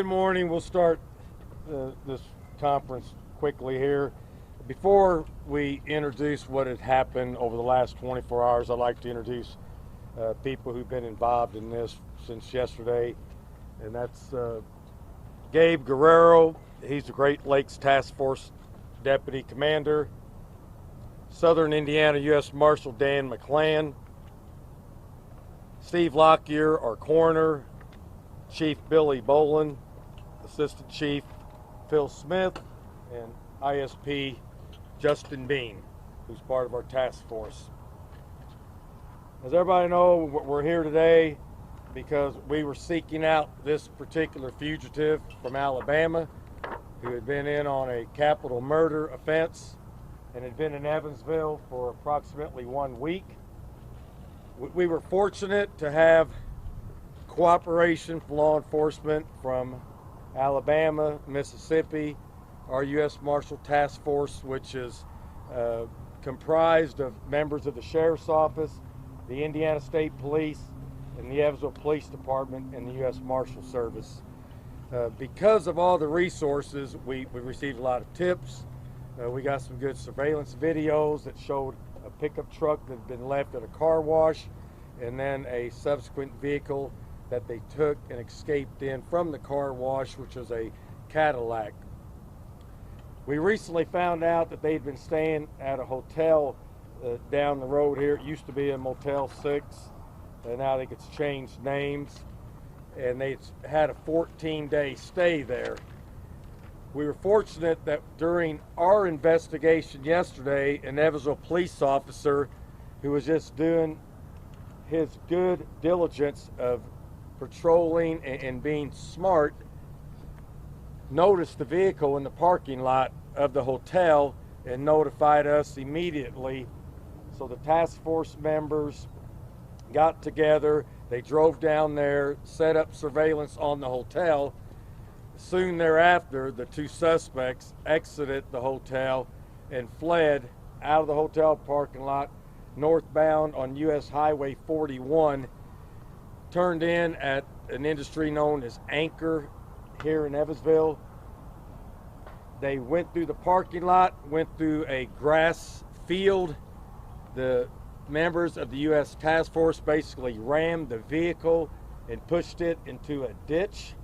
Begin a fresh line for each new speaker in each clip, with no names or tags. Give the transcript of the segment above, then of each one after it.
Good morning. We'll start this conference quickly here. Before we introduce what had happened over the last 24 hours, I'd like to introduce people who've been involved in this since yesterday, and that's Gabe Guerrero. He's the Great Lakes Task Force Deputy Commander. Southern Indiana U.S. Marshal Dan McClan. Steve Lockyer, our coroner. Chief Billy Bolin, Assistant Chief Phil Smith, and ISP Justin Bean, who's part of our task force. As everybody knows, we're here today because we were seeking out this particular fugitive from Alabama who had been in on a capital murder offense and had been in Evansville for approximately 1 week. We were fortunate to have cooperation from law enforcement from Alabama, Mississippi, our U.S. Marshal Task Force, which is comprised of members of the Sheriff's Office, the Indiana State Police, and the Evansville Police Department, and the U.S. Marshal Service. Because of all the resources, we received a lot of tips. We got some good surveillance videos that showed a pickup truck that had been left at a car wash, and then a subsequent vehicle that they took and escaped in from the car wash, which was a Cadillac. We recently found out that they'd been staying at a hotel down the road here. It used to be a Motel 6, and now I think it's changed names, and they had a 14-day stay there. We were fortunate that during our investigation yesterday, an Evansville police officer who was just doing his good diligence of patrolling and being smart noticed the vehicle in the parking lot of the hotel and notified us immediately. So the task force members got together, they drove down there, set up surveillance on the hotel. Soon thereafter, the two suspects exited the hotel and fled out of the hotel parking lot northbound on US Highway 41, turned in at an industry known as Anchor here in Evansville. They went through the parking lot, went through a grass field. The members of the U.S. Task Force basically rammed the vehicle and pushed it into a ditch.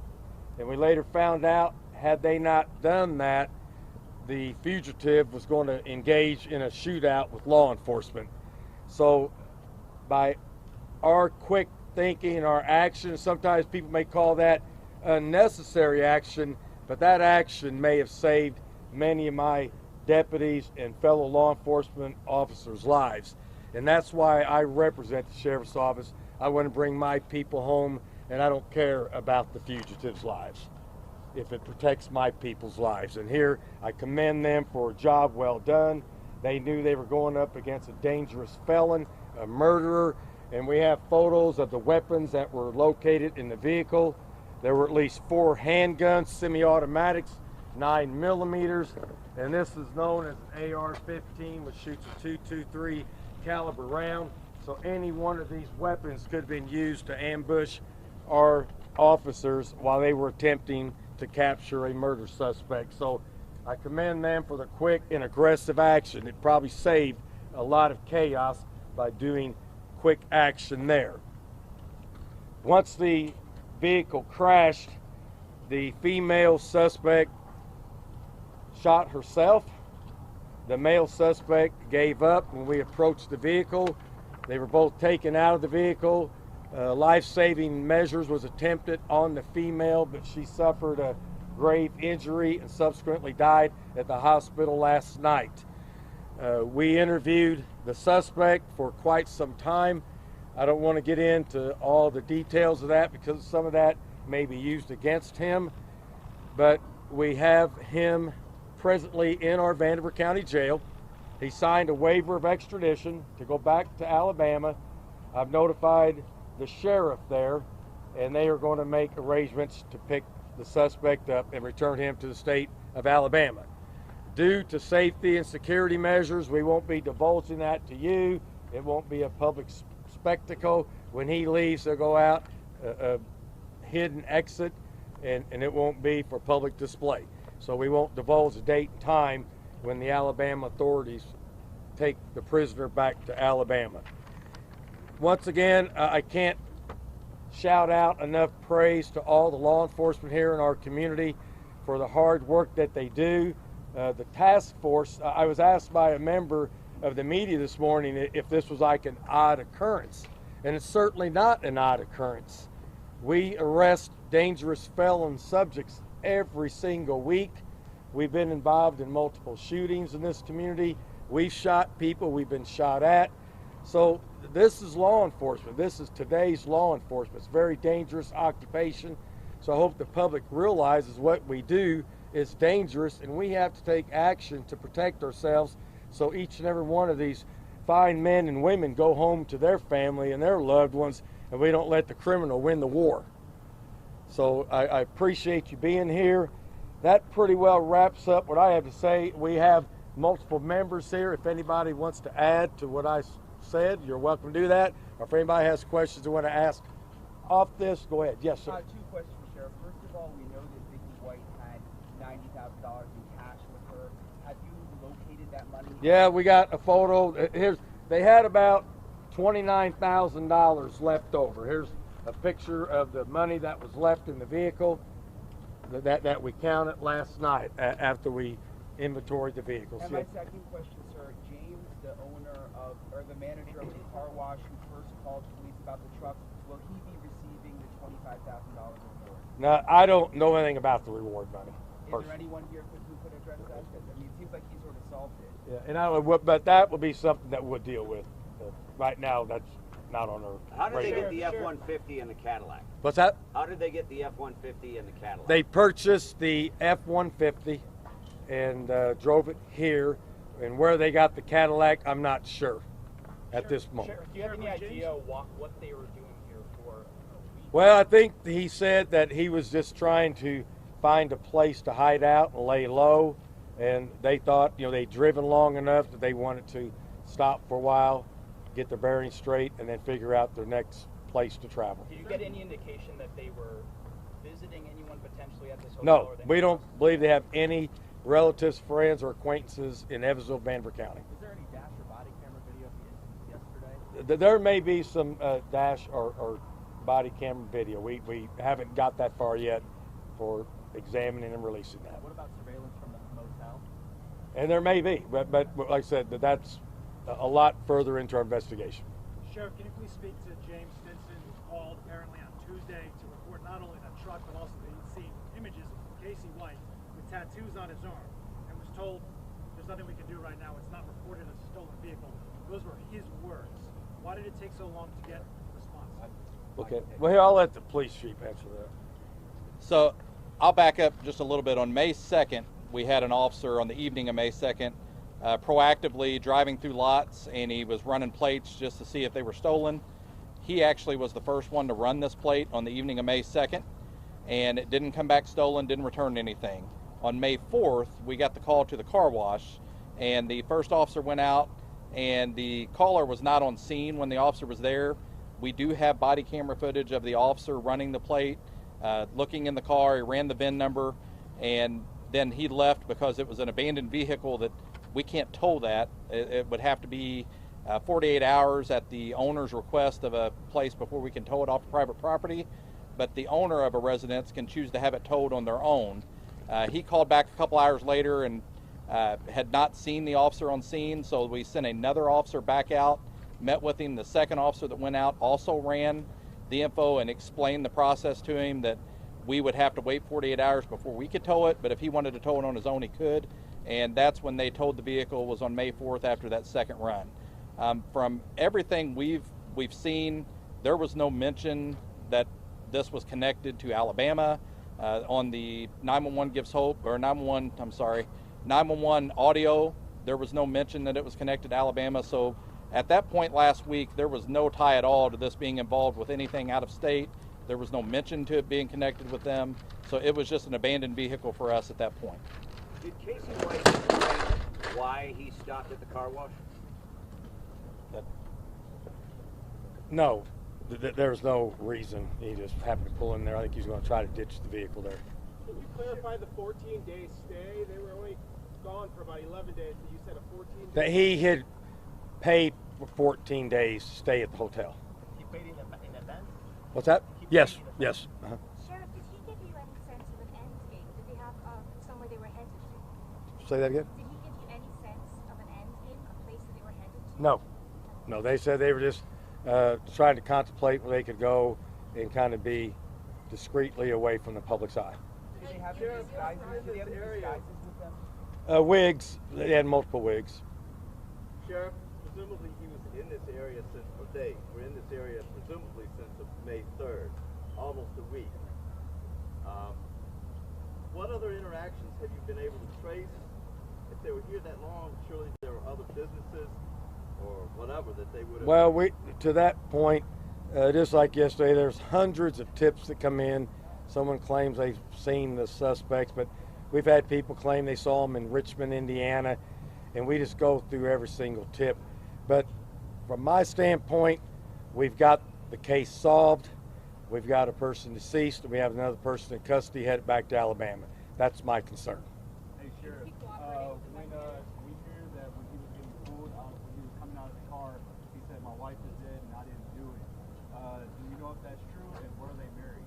And we later found out, had they not done that, the fugitive was going to engage in a shootout with law enforcement. So by our quick thinking, our actions, sometimes people may call that unnecessary action, but that action may have saved many of my deputies and fellow law enforcement officers' lives. And that's why I represent the Sheriff's Office. I want to bring my people home, and I don't care about the fugitives' lives if it protects my people's lives. And here I commend them for a job well done. They knew they were going up against a dangerous felon, a murderer, and we have photos of the weapons that were located in the vehicle. There were at least 4 handguns, semi-automatics, 9mm, and this is known as an AR-15, which shoots a .223 caliber round. So any one of these weapons could have been used to ambush our officers while they were attempting to capture a murder suspect. So I commend them for the quick and aggressive action. It probably saved a lot of chaos by doing quick action there. Once the vehicle crashed, the female suspect shot herself. The male suspect gave up when we approached the vehicle. They were both taken out of the vehicle. Life-saving measures was attempted on the female, but she suffered a grave injury and subsequently died at the hospital last night. We interviewed the suspect for quite some time. I don't want to get into all the details of that because some of that may be used against him, but we have him presently in our Vanderburgh County Jail. He signed a waiver of extradition to go back to Alabama. I've notified the sheriff there, and they are going to make arrangements to pick the suspect up and return him to the state of Alabama. Due to safety and security measures, we won't be divulging that to you. It won't be a public spectacle. When he leaves, they'll go out a hidden exit and it won't be for public display. So we won't divulge the date and time when the Alabama authorities take the prisoner back to Alabama. Once again, I can't shout out enough praise to all the law enforcement here in our community for the hard work that they do. The task force, I was asked by a member of the media this morning if this was like an odd occurrence, and it's certainly not an odd occurrence. We arrest dangerous felon subjects every single week. We've been involved in multiple shootings in this community. We've shot people, we've been shot at. So this is law enforcement. This is today's law enforcement. It's a very dangerous occupation. So I hope the public realizes what we do is dangerous, and we have to take action to protect ourselves so each and every one of these fine men and women go home to their family and their loved ones, and we don't let the criminal win the war. So I appreciate you being here. That pretty well wraps up what I have to say. We have multiple members here. If anybody wants to add to what I said, you're welcome to do that. Or if anybody has questions they want to ask off this, go ahead. Yes, sir.
2 questions, Sheriff. First of all, we know that Vicky White had $90,000 in cash with her. Have you located that money?
Yeah, we got a photo. They had about $29,000 left over. Here's a picture of the money that was left in the vehicle that we counted last night after we inventoried the vehicles.
And my second question, sir, James, the owner of, or the manager of the car wash who first called police about the truck, will he be receiving the $25,000 reward?
No, I don't know anything about the reward money.
Is there anyone here who could address that? I mean, it seems like he sort of solved it.
Yeah, and I don't know, but that would be something that we'll deal with. Right now, that's not on our
How did they
radar.
get the F-150 and the Cadillac?
What's that?
How did they get the F-150 and the Cadillac?
They purchased the F-150 and drove it here, and where they got the Cadillac, I'm not sure at this moment.
Sheriff, do you have any idea what they were doing here for?
Well, I think he said that he was just trying to find a place to hide out and lay low, and they thought, you know, they'd driven long enough that they wanted to stop for a while, get their bearings straight, and then figure out their next place to travel.
Did you get any indication that they were visiting anyone potentially at this hotel?
No, we don't believe they have any relatives, friends, or acquaintances in Evansville, Vanderburgh County.
Was there any dash or body camera video of the incident yesterday?
There may be some dash or body camera video. We haven't got that far yet for examining and releasing that.
What about surveillance from the motel?
And there may be, but like I said, that's a lot further into our investigation.
Sheriff, can you please speak to James Stinson, who called apparently on Tuesday to report not only that truck, but also that he'd seen images of Casey White with tattoos on his arm, and was told there's nothing we can do right now, it's not reported as a stolen vehicle. Those were his words. Why did it take so long to get a response?
Okay, well here, I'll let the police chief answer that.
So I'll back up just a little bit. On May 2nd, we had an officer on the evening of May 2nd proactively driving through lots, and he was running plates just to see if they were stolen. He actually was the first one to run this plate on the evening of May 2nd, and it didn't come back stolen, didn't return anything. On May 4th, we got the call to the car wash, and the first officer went out, and the caller was not on scene when the officer was there. We do have body camera footage of the officer running the plate, looking in the car. He ran the VIN number, and then he left because it was an abandoned vehicle that we can't tow that. It would have to be 48 hours at the owner's request of a place before we can tow it off private property. But the owner of a residence can choose to have it towed on their own. He called back a couple hours later and had not seen the officer on scene, so we sent another officer back out, met with him. The second officer that went out also ran the info and explained the process to him, that we would have to wait 48 hours before we could tow it, but if he wanted to tow it on his own, he could. And that's when they towed the vehicle, was on May 4th after that second run. From everything we've seen, there was no mention that this was connected to Alabama. On the 911 Gives Hope, or 911 audio, there was no mention that it was connected to Alabama. So at that point last week, there was no tie at all to this being involved with anything out of state. There was no mention to it being connected with them. So it was just an abandoned vehicle for us at that point.
Did Casey White explain why he stopped at the car wash?
No, There's no reason. He just happened to pull in there. I think he's going to try to ditch the vehicle there.
Can you clarify the 14-day stay? They were only gone for about 11 days, but you said a 14-day.
That he had paid for 14 days to stay at the hotel.
He paid in advance?
What's that? Yes, yes. Uh-huh.
Sheriff, did he give you any sense of an end game? Did they have somewhere they were headed to?
Say that again?
Did he give you any sense of an end game, a place that they were headed to?
No. No, they said they were just trying to contemplate where they could go and kind of be discreetly away from the public's eye.
Did they have any disguises? Did they have any disguises with them?
Wigs. They had multiple wigs.
Sheriff, presumably he was in this area since, or they were in this area presumably since May 3rd, almost a week. What other interactions have you been able to trace? If they were here that long, surely there were other businesses or whatever that they would have...
Well, to that point, just like yesterday, there's hundreds of tips that come in. Someone claims they've seen the suspects, but we've had people claim they saw them in Richmond, Indiana, and we just go through every single tip. But from my standpoint, we've got the case solved. We've got a person deceased, and we have another person in custody headed back to Alabama. That's my concern.
Hey, Sheriff, when we hear that when he was getting pulled out, when he was coming out of the car, he said, "My wife is dead and I didn't do it." Do you know if that's true, and were they married?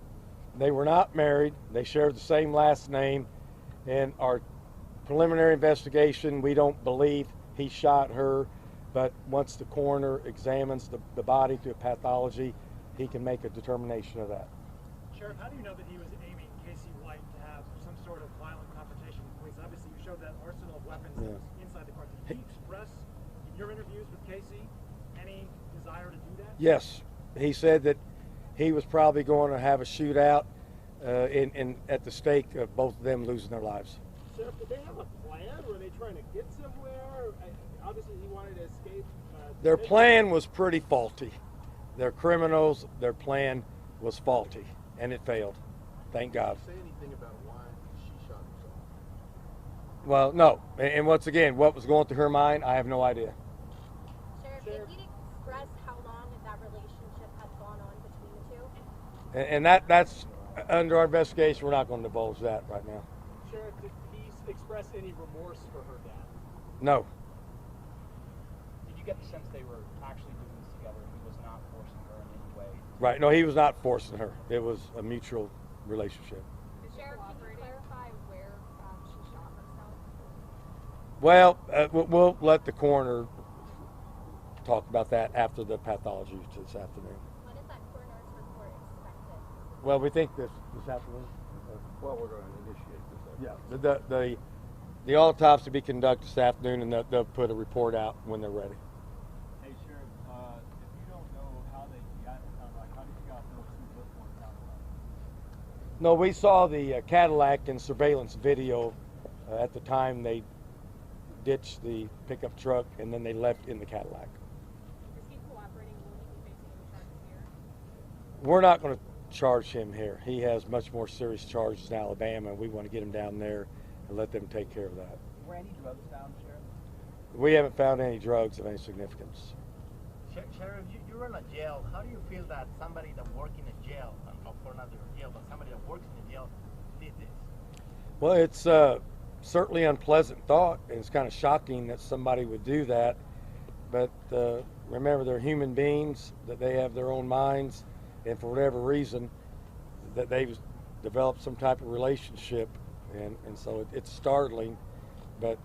They were not married. They shared the same last name. And our preliminary investigation, we don't believe he shot her, but once the coroner examines the body through pathology, he can make a determination of that.
Sheriff, how do you know that he was aiming Casey White to have some sort of violent confrontation with police? Obviously, you showed that arsenal of weapons that was inside the car. Did he express in your interviews with Casey any desire to do that?
Yes. He said that he was probably going to have a shootout at the stake of both of them losing their lives.
Sheriff, did they have a plan? Were they trying to get somewhere? Obviously, he wanted to escape.
Their plan was pretty faulty. They're criminals. Their plan was faulty, and it failed. Thank God.
Say anything about why she shot herself?
Well, no. And once again, what was going through her mind, I have no idea.
Sheriff, did he express how long that relationship had gone on between the two?
And that's under our investigation. We're not going to divulge that right now.
Sheriff, did he express any remorse for her death?
No.
Did you get the sense they were actually doing this together and he was not forcing her in any way?
Right. No, he was not forcing her. It was a mutual relationship.
Sheriff, can you clarify where she shot herself?
Well, we'll let the coroner talk about that after the pathology this afternoon.
When is that coroner's report expected?
Well, we think this afternoon.
Well, we're going to initiate this.
Yeah. The autopsy will be conducted this afternoon, and they'll put a report out when they're ready.
Hey, Sheriff, if you don't know how they got in the Cadillac, how did you guys know who was going Cadillac?
No, we saw the Cadillac in surveillance video at the time they ditched the pickup truck, and then they left in the Cadillac.
Is he cooperating? Will he be facing any charges here?
We're not going to charge him here. He has much more serious charges in Alabama, and we want to get him down there and let them take care of that.
Were any drugs found, Sheriff?
We haven't found any drugs of any significance.
Sheriff, you run a jail. How do you feel that somebody that works in a jail, or not a jail, but somebody that works in a jail did this?
Well, it's certainly an unpleasant thought, and it's kind of shocking that somebody would do that. But remember, they're human beings, that they have their own minds, and for whatever reason, that they've developed some type of relationship, and so it's startling. But,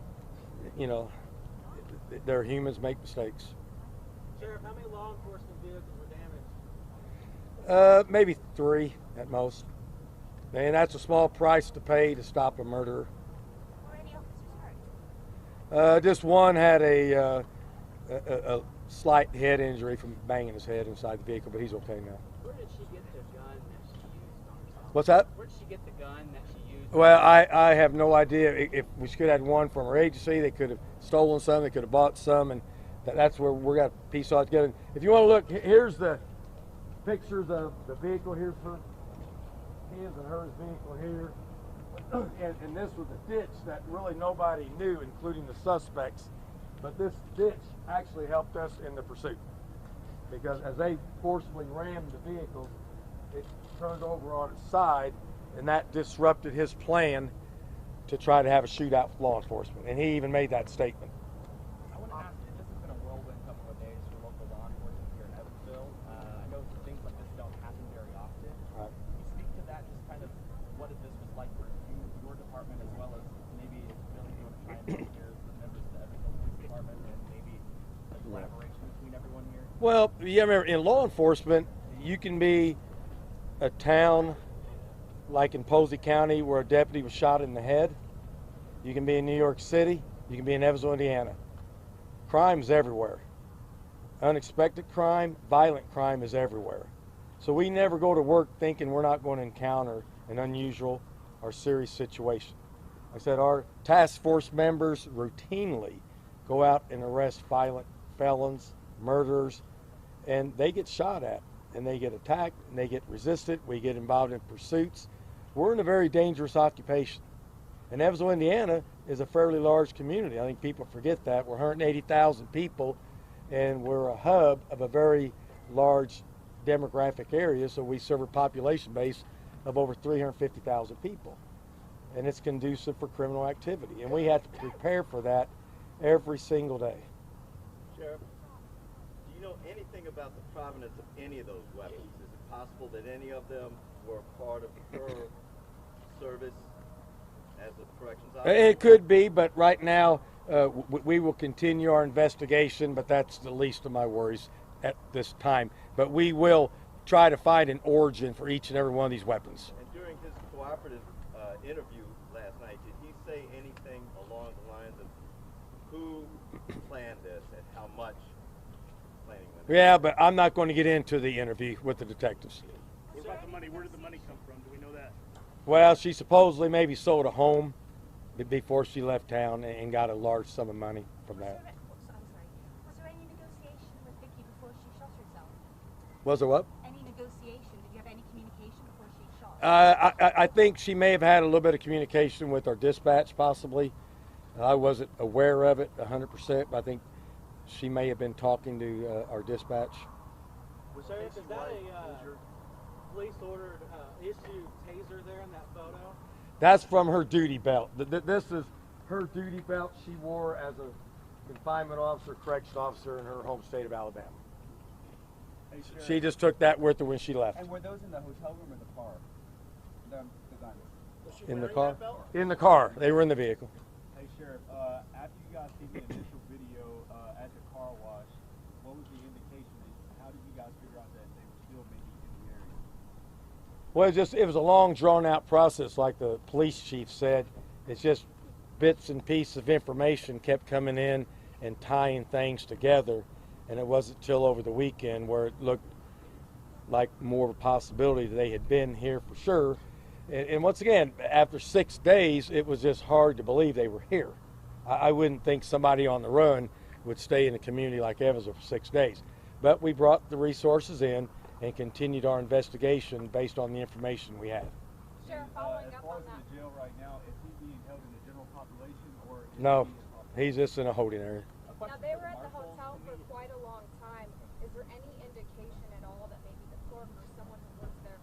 you know, they're humans, make mistakes.
Sheriff, how many law enforcement vehicles were damaged?
Maybe 3 at most. And that's a small price to pay to stop a murderer.
Were any officers hurt?
Just one had a slight head injury from banging his head inside the vehicle, but he's okay now.
Where did she get the gun that she used on top?
What's that?
Where did she get the gun that she used?
Well, I have no idea. If we could have had one from our agency, they could have stolen some, they could have bought some, and that's where we're going to piece all together. If you want to look, here's the pictures of the vehicle. Here's his and hers vehicle here. And this was a ditch that really nobody knew, including the suspects. But this ditch actually helped us in the pursuit. because as they forcibly rammed the vehicle, it turned over on its side, and that disrupted his plan to try to have a shootout with law enforcement. And he even made that statement.
I want to ask you, this has been a whirlwind couple of days for local law enforcement here in Evansville. I know things like this don't happen very often.
Right.
Can you speak to that, just kind of what this was like for you, your department, as well as maybe Billy, you want to try and hear the members of the Evansville Police Department and maybe the collaboration between everyone here?
Well, yeah, remember, in law enforcement, you can be a town like in Posey County where a deputy was shot in the head. You can be in New York City. You can be in Evansville, Indiana. Crime's everywhere. Unexpected crime, violent crime is everywhere. So we never go to work thinking we're not going to encounter an unusual or serious situation. Like I said, our task force members routinely go out and arrest violent felons, murderers, and they get shot at, and they get attacked, and they get resisted. We get involved in pursuits. We're in a very dangerous occupation. And Evansville, Indiana is a fairly large community. I think people forget that. We're 180,000 people, and we're a hub of a very large demographic area, so we serve a population base of over 350,000 people. And it's conducive for criminal activity, and we have to prepare for that every single day.
Sheriff, do you know anything about the provenance of any of those weapons? Is it possible that any of them were part of her service as a corrections officer?
It could be, but right now we will continue our investigation, but that's the least of my worries at this time. But we will try to find an origin for each and every one of these weapons.
And during his cooperative interview last night, did he say anything along the lines of who planned this and how much planning went into?
Yeah, but I'm not going to get into the interview with the detectives.
What about the money? Where did the money come from? Do we know that?
Well, she supposedly maybe sold a home before she left town and got a large sum of money from that.
Was there any negotiation with Vicky before she shot herself?
Was there what?
Any negotiation? Did you have any communication before she shot?
I think she may have had a little bit of communication with our dispatch, possibly. I wasn't aware of it 100%, but I think she may have been talking to our dispatch.
Sheriff, is that a police-ordered issued taser there in that photo?
That's from her duty belt. This is her duty belt she wore as a confinement officer, correction officer in her home state of Alabama.
Hey, Sheriff.
She just took that with her when she left.
And were those in the hotel room or the car? The guns.
Was she
In the
wearing
car?
that belt?
In the car. They were in the vehicle.
Hey, Sheriff, after you guys see the initial video at the car wash, what was the indication? How did you guys figure out that they were still maybe in the area?
Well, it was a long, drawn-out process, like the police chief said. It's just bits and pieces of information kept coming in and tying things together, and it wasn't till over the weekend where it looked like more of a possibility that they had been here for sure. And once again, after 6 days, it was just hard to believe they were here. I wouldn't think somebody on the run would stay in a community like Evansville for 6 days. But we brought the resources in and continued our investigation based on the information we had.
Sheriff, following
As
up
far
on
as
that.
in the jail right now, is he being held in the general population or? is
No,
he-
he's just in a holding area.
Now, they were at the hotel for quite a long time. Is there any indication at all that maybe the clerk or someone who works there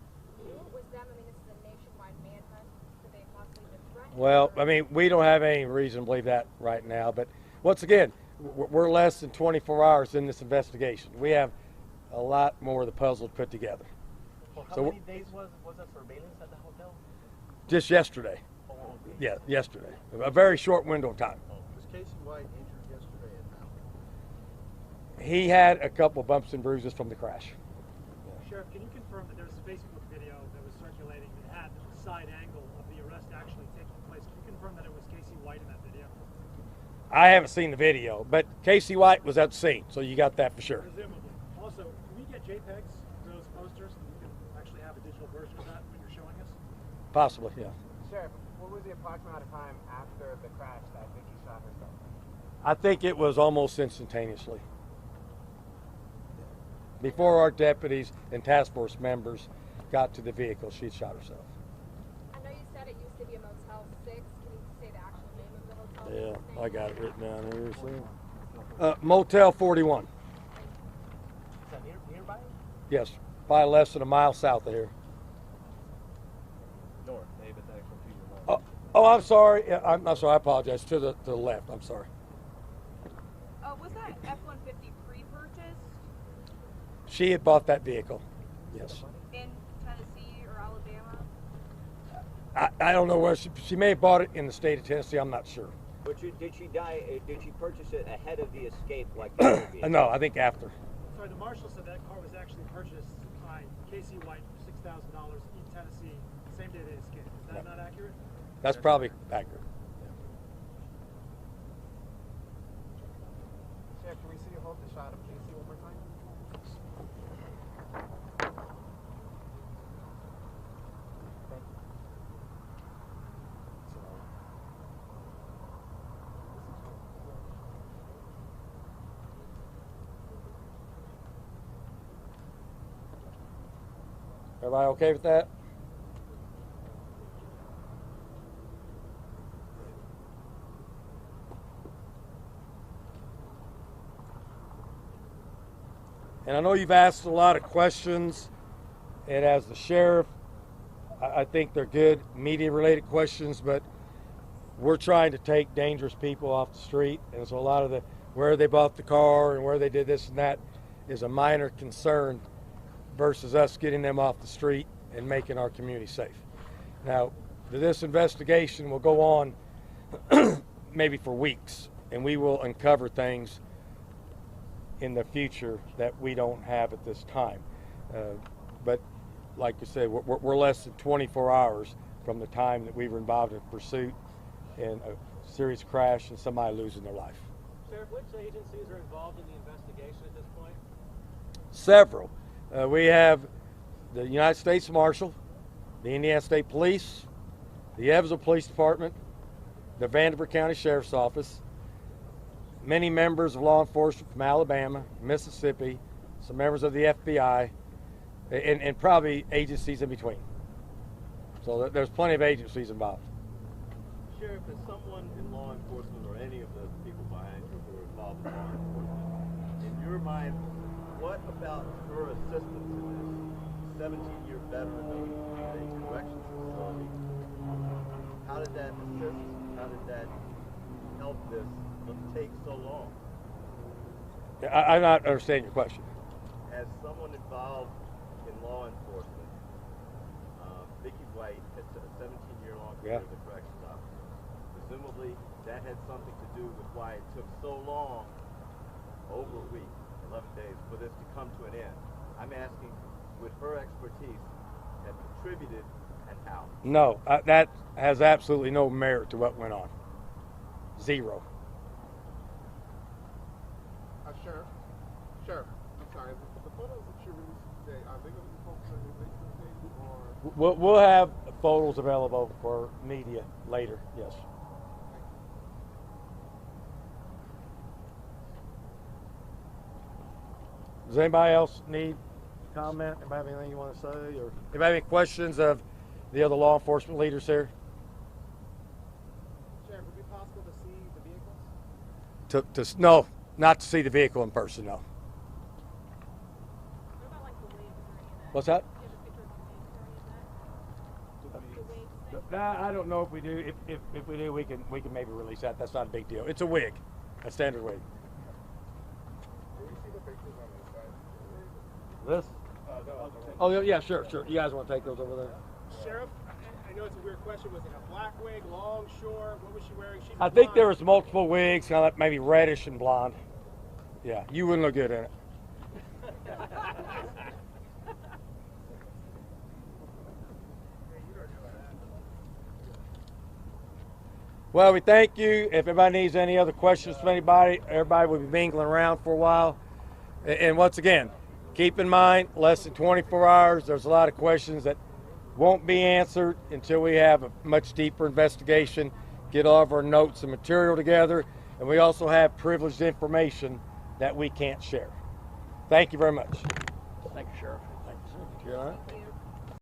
knew it was them? I mean, this is a nationwide manhunt. Could they possibly been threatened?
Well,
or-
I mean, we don't have any reason to believe that right now. But once again, we're less than 24 hours in this investigation. We have a lot more of the puzzle to put together.
For how
So
many days was the surveillance at the hotel?
Just yesterday.
Oh, okay.
Yeah, yesterday. A very short window of time.
Was Casey White injured yesterday and how?
He had a couple bumps and bruises from the crash.
Sheriff, can you confirm that there was a Facebook video that was circulating that had the side angle of the arrest actually taking place? Can you confirm that it was Casey White in that video?
I haven't seen the video, but Casey White was at the scene, so you got that for sure.
Presumably. Also, can we get JPEGs of those posters and we can actually have a digital version of that when you're showing us?
Possibly, yeah.
Sheriff, what was the approximate amount of time after the crash that Vicky shot herself?
I think it was almost instantaneously. Before our deputies and task force members got to the vehicle, she had shot herself.
I know you said it used to be a Motel 6. Can you say the actual name of the hotel?
Yeah, I got it written down here. See? Motel 41.
Samir,
Yes, probably less than a mile south of here.
North, maybe it's actually to your left.
Oh, I'm sorry. Yeah, I'm sorry. I apologize. To the left. I'm sorry.
Was that F-150 pre-purchased
She had bought that vehicle. Yes.
in Tennessee or Alabama?
I don't know where she may have bought it in the state of Tennessee. I'm not sure.
But did she purchase it ahead of the escape like the other vehicle?
No, I think after.
Sorry, the marshal said that car was actually purchased by Casey White for $6,000 in Tennessee, the same day they escaped. Is that not accurate?
That's probably accurate.
Sheriff, can we see you hold the shot of Casey one more time? Thank you.
Everybody okay with that? And I know you've asked a lot of questions, and as the sheriff, I think they're good media-related questions, but we're trying to take dangerous people off the street, and so a lot of the where they bought the car and where they did this and that is a minor concern versus us getting them off the street and making our community safe. Now, this investigation will go on maybe for weeks, and we will uncover things in the future that we don't have at this time. But like you said, we're less than 24 hours from the time that we were involved in pursuit and a serious crash and somebody losing their life.
Sheriff, which agencies are involved in the investigation at this point?
Several. We have the United States Marshal, the Indiana State Police, the Evansville Police Department, the Vanderburg County Sheriff's Office, many members of law enforcement from Alabama, Mississippi, some members of the FBI, and probably agencies in between. So there's plenty of agencies involved.
Sheriff, as someone in law enforcement or any of the people behind you who are involved in law enforcement, in your mind, what about her assistance in this 17-year veteran of a corrections facility? How did that assist? How did that help this take so long?
I'm not understanding your question.
As someone involved in law enforcement, Vicky White had a 17-year-long career as a corrections officer. Presumably, that had something to do with why it took so long, over a week, 11 days, for this to come to an end. I'm asking, would her expertise have contributed, and how?
No, that has absolutely no merit to what went on. Zero.
Sheriff, I'm sorry. The photos that you released today, are they going to be posted on your Facebook page, or?
We'll have photos available for media later, yes. Does anybody else need comment? Anybody have anything you want to say? Or anybody have any questions of the other law enforcement leaders here?
Sheriff, would it be possible to see the vehicles?
No, not to see the vehicle in person, no.
What about like the wigs or any of that?
What's that?
Do you have a picture of the wigs or any of that? The wigs thing?
I don't know if we do. If we do, we can maybe release that. That's not a big deal. It's a wig, a standard wig.
Can we see the pictures on this side?
This? Oh yeah, sure. You guys want to take those over there?
Sheriff, I know it's a weird question. Was it a black wig, long, short? What was she wearing?
I think there was multiple wigs, kind of like maybe reddish and blonde. Yeah, you wouldn't look good in it. Well, we thank you. If anybody needs any other questions from anybody, everybody will be mingling around for a while. And once again, keep in mind, less than 24 hours, there's a lot of questions that won't be answered until we have a much deeper investigation, get all of our notes and material together, and we also have privileged information that we can't share. Thank you very much.
Thank you, Sheriff.
Thank you, sir. You all right?